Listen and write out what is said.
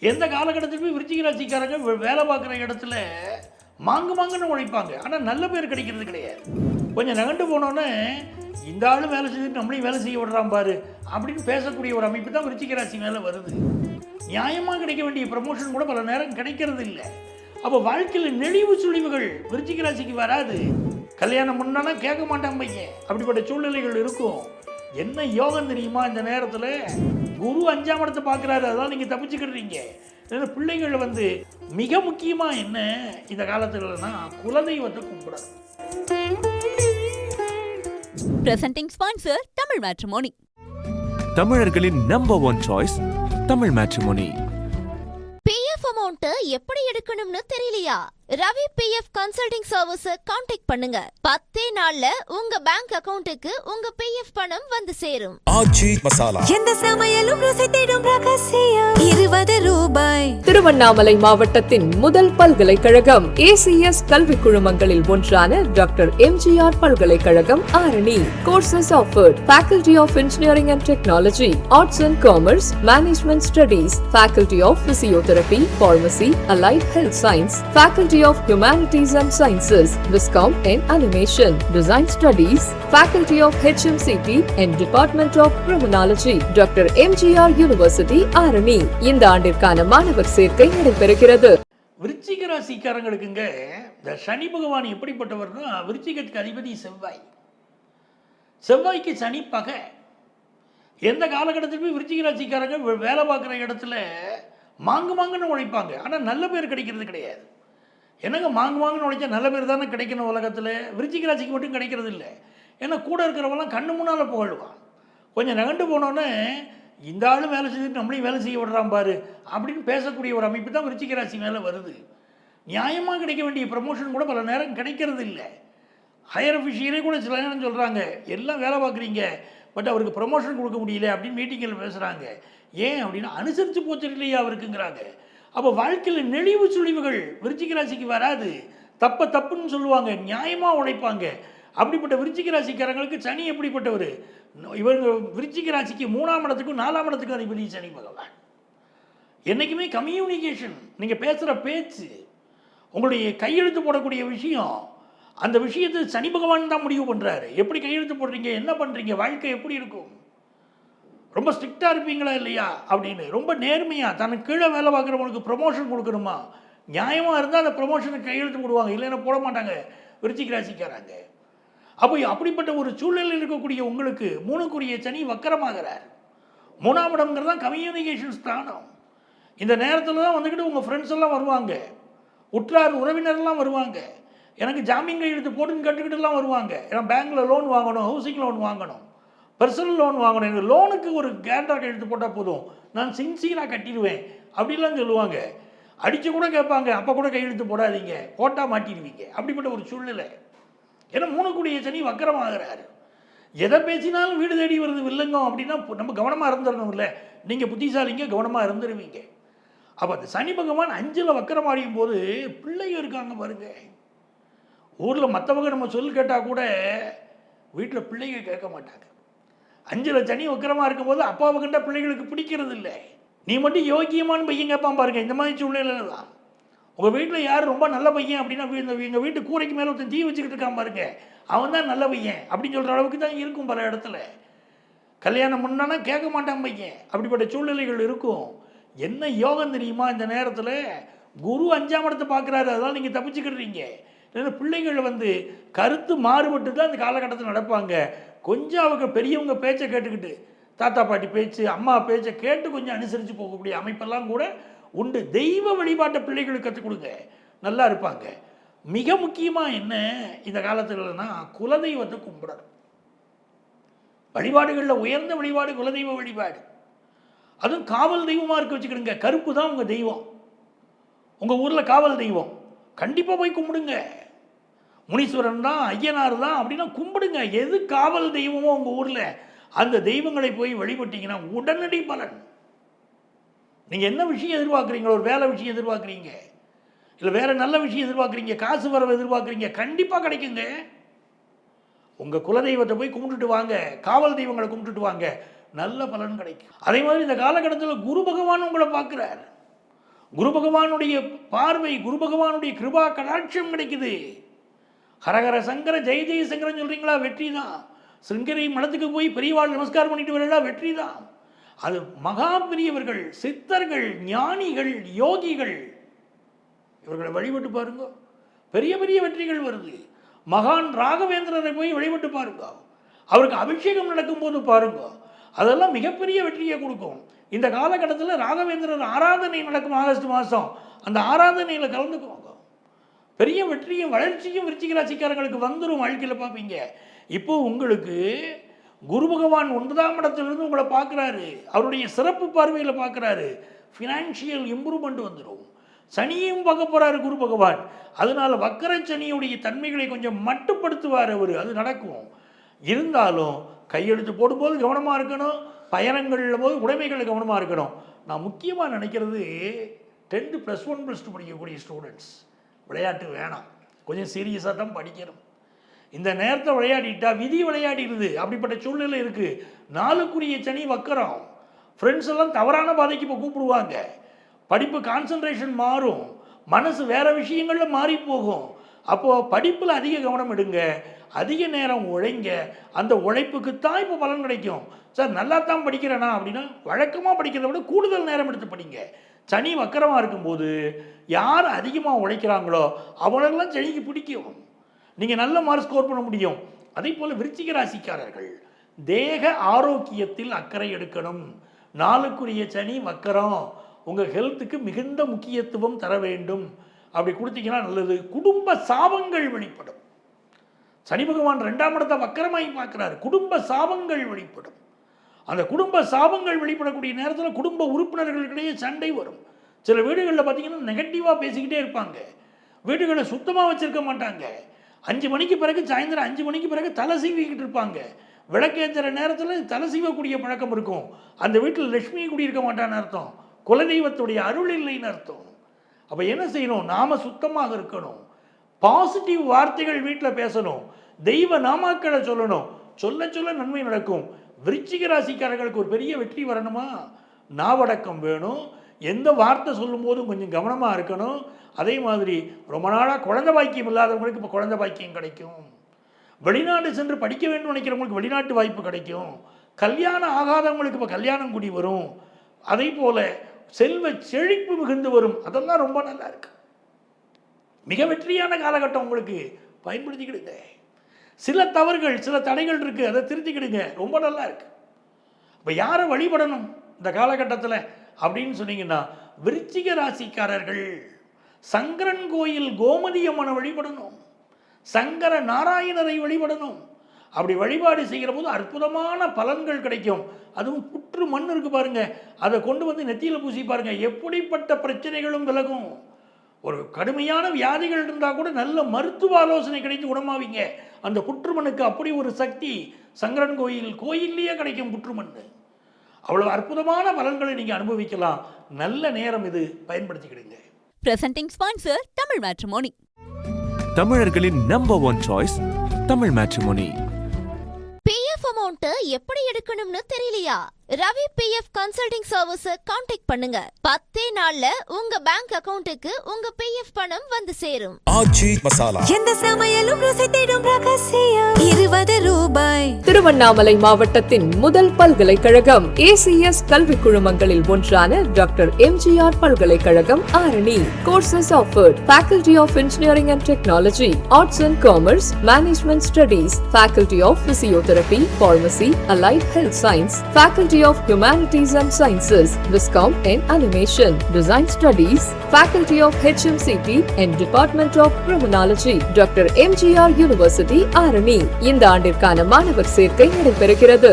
எந்த காலகட்டத்திலுமே விருச்சிக ராசிக்காரங்க வேலை பார்க்குற இடத்துல மாங்குன்னு உழைப்பாங்க. ஆனால் நல்ல பேர் கிடைக்கிறது கிடையாது. கொஞ்சம் நகண்டு போனோன்னே இந்த ஆளும் வேலை செஞ்சுட்டு நம்மளையும் வேலை செய்ய விடுறான் பாரு அப்படின்னு பேசக்கூடிய ஒரு அமைப்பு தான் விருச்சிக ராசி மேலே வருது. நியாயமாக கிடைக்க வேண்டிய ப்ரமோஷன் கூட பல நேரம் கிடைக்கிறது இல்லை. அப்போ வாழ்க்கையில் நெளிவு சுழிவுகள் விருச்சிக ராசிக்கு வராது. கல்யாணம் முன்னானா கேட்க மாட்டான் பையன். அப்படிப்பட்ட சூழ்நிலைகள் இருக்கும். என்ன யோகம் தெரியுமா? இந்த நேரத்தில் குரு 5ஆம் இடத்தை பார்க்குறாரு. அதான் நீங்கள் தப்பிச்சுக்கிடுறீங்க. பிள்ளைகள் மிக முக்கியமாக என்ன இந்த காலத்துலனா குலதெய்வத்தை கும்பிடாது. Presenting sponsor Tamil Matrimony. தமிழர்களின் number 1 choice Tamil matrimony. PF amount எப்படி எடுக்கணும்னு தெரியலையா? Ravi PF consulting service contact பண்ணுங்க. 10 நாள்ல உங்க பேங்க் அக்கவுண்ட்டுக்கு உங்க பிஎஃப் பணம் வந்து சேரும். ஆச்சி மசாலா எந்த சமையலும் ருசி தேடும் ரகசியம் 20 ரூபாய். திருவண்ணாமலை மாவட்டத்தின் முதல் பல்கலைக்கழகம் ஏசிஎஸ் கல்வி குழுமங்களில் ஒன்றான டாக்டர் எம்ஜிஆர் பல்கலைக்கழகம் Arani. Courses offered: Faculty of Engineering and Technology, Arts and Commerce, Management Studies, Faculty of Physiotherapy, Pharmacy, Allied Health Science, Faculty of Humanities and Sciences, Viscom and Animation, Design Studies, Faculty of HMCT and Department of Criminology, Dr. MGR University, Arani. இந்த ஆண்டிற்கான மாணவர் சேர்க்கை நடைபெறுகிறது. விருச்சிக ராசிக்காரங்களுக்குங்க இந்த சனி பகவான் எப்படிப்பட்டவர்னா, விருச்சிகத்துக்கு அதிபதி செவ்வாய். செவ்வாய்க்கு சனி பகை. எந்த காலகட்டத்திலுமே விருச்சிக ராசிக்காரங்க வேலை பார்க்குற இடத்துல மாங்குன்னு உழைப்பாங்க. ஆனால் நல்ல பேர் கிடைக்கிறது கிடையாது. என்னங்க மாங்குன்னு உழைச்சா நல்ல பேர் தானே கிடைக்கணும் உலகத்தில். விருச்சிக ராசிக்கு மட்டும் கிடைக்கிறது இல்லை. ஏன்னா கூட இருக்கிறவங்களாம் கண்ணு முன்னால் புகழ்வான். கொஞ்சம் நகண்டு போனோன்னே இந்த ஆளும் வேலை செஞ்சுட்டு நம்மளையும் வேலை செய்ய விடுறான் பாரு அப்படின்னு பேசக்கூடிய ஒரு அமைப்பு தான் விருச்சிக ராசி மேலே வருது. நியாயமாக கிடைக்க வேண்டிய ப்ரமோஷன் கூட பல நேரம் கிடைக்கிறது இல்லை. ஹையர் அஃபிஷியலே கூட சில நேரம் சொல்கிறாங்க, எல்லாம் வேலை பார்க்குறீங்க, பட் அவருக்கு ப்ரமோஷன் கொடுக்க முடியல அப்படின்னு மீட்டிங்கில் பேசுகிறாங்க. ஏன் அப்படின்னா அனுசரித்து போச்சு இல்லையா அவருக்குங்கிறாங்க. அப்போ வாழ்க்கையில் நெளிவு சுழிவுகள் விருச்சிக ராசிக்கு வராது. தப்புன்னு சொல்லுவாங்க, நியாயமாக உழைப்பாங்க. அப்படிப்பட்ட விருச்சிக ராசிக்காரங்களுக்கு சனி எப்படிப்பட்டவர்? இவங்க விருச்சிக ராசிக்கு 3ஆம் இடத்துக்கும் 4ஆம் இடத்துக்கும் அதிபதி சனி பகவான். என்றைக்குமே கம்யூனிகேஷன், நீங்கள் பேசுகிற பேச்சு, உங்களுடைய கையெழுத்து போடக்கூடிய விஷயம், அந்த விஷயத்தை சனி பகவான் தான் முடிவு பண்ணுறாரு. எப்படி கையெழுத்து போடுறீங்க, என்ன பண்ணுறீங்க, வாழ்க்கை எப்படி இருக்கும், ரொம்ப ஸ்ட்ரிக்டாக இருப்பீங்களா இல்லையா அப்படின்னு. ரொம்ப நேர்மையாக தனக்கு கீழே வேலை பார்க்குறவங்களுக்கு ப்ரொமோஷன் கொடுக்கணுமா, நியாயமாக இருந்தால் அந்த ப்ரொமோஷனுக்கு கையெழுத்து போடுவாங்க, இல்லைன்னா போட மாட்டாங்க விருச்சிக ராசிக்காராங்க. அப்போ அப்படிப்பட்ட ஒரு சூழ்நிலையில் இருக்கக்கூடிய உங்களுக்கு 3க்குரிய சனி வக்கரமாகிறார். 3ஆம் இடம்ங்கிறது தான் கம்யூனிகேஷன் ஸ்தானம். இந்த நேரத்தில் தான் வந்துக்கிட்டு உங்கள் ஃப்ரெண்ட்ஸ் எல்லாம் வருவாங்க, உற்றார் உறவினர்லாம் வருவாங்க, எனக்கு ஜாமீன் கையெழுத்து போட்டுன்னு கட்டுக்கிட்டுலாம் வருவாங்க. ஏன்னா பேங்க்கில் லோன் வாங்கணும், ஹவுசிங் லோன் வாங்கணும், பர்சனல் லோன் வாங்கணும், எனக்கு லோனுக்கு ஒரு கேரண்டர் கையெழுத்து போட்டால் போதும், நான் சின்சியராக கட்டிடுவேன் அப்படிலாம் சொல்லுவாங்க. அடித்து கூட கேட்பாங்க, அப்போ கூட கையெழுத்து போடாதீங்க, போட்டால் மாட்டிடுவீங்க. அப்படிப்பட்ட ஒரு சூழ்நிலை. ஏன்னா 3க்குடைய சனி வக்கரமாகிறாரு. எதை பேசினாலும் வீடு தேடி வருது வில்லங்கம் அப்படின்னா நம்ம கவனமாக இருந்துடணும். இல்லை, நீங்கள் புத்திசாலிங்க, கவனமாக இருந்துருவீங்க. அப்போ அந்த சனி பகவான் 5ல் வக்கரம் அடையும் போது பிள்ளைங்க இருக்காங்க பாருங்க. ஊரில் மற்றவங்க நம்ம சொல் கேட்டால் கூட வீட்டில் பிள்ளைங்க கேட்க மாட்டாங்க. 5ல் சனி வக்கரமாக இருக்கும்போது அப்பாவை கண்ட பிள்ளைகளுக்கு பிடிக்கிறது இல்லை. நீ மட்டும் யோக்கியமான பையன் கேட்பான் பாருங்க. இந்த மாதிரி சூழ்நிலையில தான் உங்கள் வீட்டில் யார் ரொம்ப நல்ல பையன் அப்படின்னா, எங்கள் வீட்டு கூரைக்கு மேலே ஒருத்தன் தீ வச்சுக்கிட்டு இருக்கான் பாருங்க, அவன் தான் நல்ல பையன் அப்படின்னு சொல்கிற அளவுக்கு தான் இருக்கும் பல இடத்துல. கல்யாணம் முன்னானா கேட்க மாட்டான் பையன். அப்படிப்பட்ட சூழ்நிலைகள் இருக்கும். என்ன யோகம் தெரியுமா? இந்த நேரத்தில் குரு 5ஆம் இடத்தை பார்க்குறாரு. அதனால் நீங்கள் தப்பிச்சுக்கிடுறீங்க. ஏன்னா பிள்ளைகள் கருத்து மாறுபட்டு தான் இந்த காலகட்டத்தில் நடப்பாங்க. கொஞ்சம் அவங்க பெரியவங்க பேச்சை கேட்டுக்கிட்டு, தாத்தா பாட்டி பேச்சு, அம்மா பேச்சை கேட்டு கொஞ்சம் அனுசரித்து போகக்கூடிய அமைப்பெல்லாம் கூட உண்டு. தெய்வ வழிபாட்டை பிள்ளைகளுக்கு கற்றுக் கொடுங்க, நல்லா இருப்பாங்க. மிக முக்கியமாக என்ன இந்த காலத்துலனா குலதெய்வத்தை கும்பிடணும். வழிபாடுகளில் உயர்ந்த வழிபாடு குலதெய்வ வழிபாடு. அதுவும் காவல் தெய்வமாக இருக்க வச்சுக்கிடுங்க. கருப்பு தான் உங்கள் தெய்வம். உங்கள் ஊரில் காவல் தெய்வம் கண்டிப்பாக போய் கும்பிடுங்க. முனீஸ்வரன் தான், ஐயனார் தான் அப்படின்னா கும்பிடுங்க. எது காவல் தெய்வமோ உங்கள் ஊரில் அந்த தெய்வங்களை போய் வழிபட்டீங்கன்னா உடனடி பலன். நீங்கள் என்ன விஷயம் எதிர்பார்க்குறீங்களோ, ஒரு வேலை விஷயம் எதிர்பார்க்குறீங்க, இல்லை வேறு நல்ல விஷயம் எதிர்பார்க்குறீங்க, காசு வரவை எதிர்பார்க்குறீங்க, கண்டிப்பாக கிடைக்குங்க. உங்கள் குலதெய்வத்தை போய் கும்பிட்டுட்டு வாங்க, காவல் தெய்வங்களை கும்பிட்டுட்டு வாங்க, நல்ல பலன் கிடைக்கும். அதே மாதிரி இந்த காலகட்டத்தில் குரு பகவான் உங்களை பார்க்குறார். குரு பகவானுடைய பார்வை, குரு பகவானுடைய கிருபா கடாட்சம் கிடைக்குது. ஹரஹர சங்கர ஜெய ஜெய சங்கரன் சொல்கிறீங்களா, வெற்றி தான். சிங்கரை மடத்துக்கு போய் பெரியவாள் நமஸ்காரம் பண்ணிட்டு வரலா, வெற்றி தான். அது மகா பெரியவர்கள், சித்தர்கள், ஞானிகள், யோகிகள், இவர்களை வழிபட்டு பாருங்க, பெரிய பெரிய வெற்றிகள் வருது. மகான் ராகவேந்திரரை போய் வழிபட்டு பாருங்க, அவருக்கு அபிஷேகம் நடக்கும்போது பாருங்க, அதெல்லாம் மிகப்பெரிய வெற்றியை கொடுக்கும். இந்த காலகட்டத்தில் ராகவேந்திரர் ஆராதனை நடக்கும் ஆகஸ்ட் மாதம், அந்த ஆராதனையில் கலந்துக்குவாங்க. பெரிய வெற்றியும் வளர்ச்சியும் விருச்சிக ராசிக்காரங்களுக்கு வந்துடும் வாழ்க்கையில் பார்ப்பீங்க. இப்போ உங்களுக்கு குரு பகவான் 9ஆம் இடத்திலிருந்து உங்களை பார்க்குறாரு, அவருடைய சிறப்பு பார்வையில் பார்க்குறாரு, ஃபினான்ஷியல் இம்ப்ரூவ்மெண்ட் வந்துடும். சனியையும் பார்க்க போகிறாரு குரு பகவான், அதனால் வக்கர சனியுடைய தன்மைகளை கொஞ்சம் மட்டுப்படுத்துவார் அவர், அது நடக்கும். இருந்தாலும் கையெழுத்து போடும்போது கவனமாக இருக்கணும், பயணங்களில் போது உடைமைகளில் கவனமாக இருக்கணும். நான் முக்கியமாக நினைக்கிறது 10th +1 +2 படிக்கக்கூடிய ஸ்டூடெண்ட்ஸ், விளையாட்டு வேணாம், கொஞ்சம் சீரியஸாக தான் படிக்கணும். இந்த நேரத்தை விளையாடிட்டா விதி விளையாடிடுது, அப்படிப்பட்ட சூழ்நிலை இருக்குது. 4க்குரிய சனி வக்கரம், ஃப்ரெண்ட்ஸ் எல்லாம் தவறான பாதைக்கு இப்போ கூப்பிடுவாங்க, படிப்பு கான்சன்ட்ரேஷன் மாறும், மனசு வேறு விஷயங்களில் மாறி போகும். அப்போது படிப்பில் அதிக கவனம் எடுங்க, அதிக நேரம் உழைங்க, அந்த உழைப்புக்கு தான் இப்போ பலன் கிடைக்கும். சார் நல்லா தான் படிக்கிறேனா அப்படின்னா, வழக்கமாக படிக்கிறத விட கூடுதல் நேரம் எடுத்து படிங்க. சனி வக்கரமாக இருக்கும்போது யார் அதிகமாக உழைக்கிறாங்களோ அவங்களெல்லாம் சனிக்கு பிடிக்கும், நீங்கள் நல்ல மார்க் ஸ்கோர் பண்ண முடியும். அதே போல் விருச்சிக ராசிக்காரர்கள் தேக ஆரோக்கியத்தில் அக்கறை எடுக்கணும். 4க்குரிய சனி வக்கரம், உங்கள் ஹெல்த்துக்கு மிகுந்த முக்கியத்துவம் தர வேண்டும். அப்படி கொடுத்தீங்கன்னா நல்லது. குடும்ப சாபங்கள் வெளிப்படும். சனி பகவான் 2ஆம் இடத்தை வக்கரமாகி பார்க்குறாரு, குடும்ப சாபங்கள் வெளிப்படும். அந்த குடும்ப சாபங்கள் வெளிப்படக்கூடிய நேரத்தில் குடும்ப உறுப்பினர்களுக்கிடையே சண்டை வரும். சில வீடுகளில் பார்த்தீங்கன்னா நெகட்டிவாக பேசிக்கிட்டே இருப்பாங்க, வீடுகளை சுத்தமாக வச்சுருக்க மாட்டாங்க. 5 மணிக்கு பிறகு, சாயந்தரம் 5 மணிக்கு பிறகு தலை சீவிக்கிட்டு இருப்பாங்க. விளக்கேற்றுற நேரத்தில் தலை சீவக்கூடிய பழக்கம் இருக்கும். அந்த வீட்டில் லட்சுமி குடியிருக்க மாட்டான்னு அர்த்தம், குலதெய்வத்துடைய அருள் இல்லைன்னு அர்த்தம். அப்போ என்ன செய்யணும், நாம் சுத்தமாக இருக்கணும், பாசிட்டிவ் வார்த்தைகள் வீட்டில் பேசணும், தெய்வ நாமாக்களை சொல்லணும், சொல்ல சொல்ல நன்மை நடக்கும். விருச்சிக ராசிக்காரர்களுக்கு ஒரு பெரிய வெற்றி வரணுமா, நாவடக்கம் வேணும், எந்த வார்த்தை சொல்லும்போதும் கொஞ்சம் கவனமாக இருக்கணும். அதே மாதிரி ரொம்ப நாளாக குழந்தை பாக்கியம் இல்லாதவங்களுக்கு இப்போ குழந்தை பாக்கியம் கிடைக்கும். வெளிநாடு சென்று படிக்க வேண்டும் நினைக்கிறவங்களுக்கு வெளிநாட்டு வாய்ப்பு கிடைக்கும். கல்யாணம் ஆகாதவங்களுக்கு இப்போ கல்யாணம் கூடி வரும். அதே போல் செல்வ செழிப்பு மிகுந்து வரும். அதெல்லாம் ரொம்ப நல்லா இருக்கு. மிக வெற்றியான காலகட்டம் உங்களுக்கு, பயன்படுத்திக்கிடுங்க. சில தவறுகள், சில தடைகள் இருக்குது, அதை திருத்திக்கிடுங்க, ரொம்ப நல்லா இருக்கு. இப்போ யாரை வழிபடணும் இந்த காலகட்டத்தில் அப்படின்னு சொன்னீங்கன்னா, விருச்சிக ராசிக்காரர்கள் சங்கரன் கோயில் கோமதி அம்மனை வழிபடணும், சங்கர நாராயணரை வழிபடணும். அப்படி வழிபாடு செய்கிற போது அற்புதமான பலன்கள் கிடைக்கும். அதுவும் புற்று மண் இருக்கு பாருங்க, அதை கொண்டு வந்து நெத்தியில் பூசி பாருங்க, எப்படிப்பட்ட பிரச்சனைகளும் விலகும். ஒரு கடுமையான வியாதிகள் இருந்தால் கூட நல்ல மருத்துவ ஆலோசனை கிடைத்து குணமாவீங்க. அந்த புற்றுமண்ணுக்கு அப்படி ஒரு சக்தி சங்கரன் கோயில்லையே கிடைக்கும் புற்றுமண். அவ்வளோ அற்புதமான பலன்களை நீங்கள் அனுபவிக்கலாம். நல்ல நேரம் இது, பயன்படுத்திக்கிடுங்க. Presenting sponsor Tamil Matrimony. தமிழர்களின் number 1 choice Tamil matrimony. PF amount எப்படி எடுக்கணும்னு தெரியலையா? Ravi PF consulting service contact பண்ணுங்க. 10 நாள்ல உங்க பேங்க் அக்கவுண்ட்டுக்கு உங்க பிஎஃப் பணம் வந்து சேரும். ஆச்சி மசாலா, எந்த சமையலும் ருசி தேடும் ரகசியம் 20 ரூபாய். திருவண்ணாமலை மாவட்டத்தின் முதல் பல்கலைக்கழகம் ஏசிஎஸ் கல்வி குழுமங்களில் ஒன்றான டாக்டர் எம்ஜிஆர் பல்கலைக்கழகம் Arani. Courses offered: Faculty of Engineering and Technology, Arts and Commerce, Management Studies, Faculty of Physiotherapy, Pharmacy, Allied Health Science, Faculty of Humanities and Sciences, Viscom and Animation, Design Studies, Faculty of HMCT and Department of Criminology, Dr. MGR University, Arani. இந்த ஆண்டிற்கான மாணவர் சேர்க்கை நடைபெறுகிறது.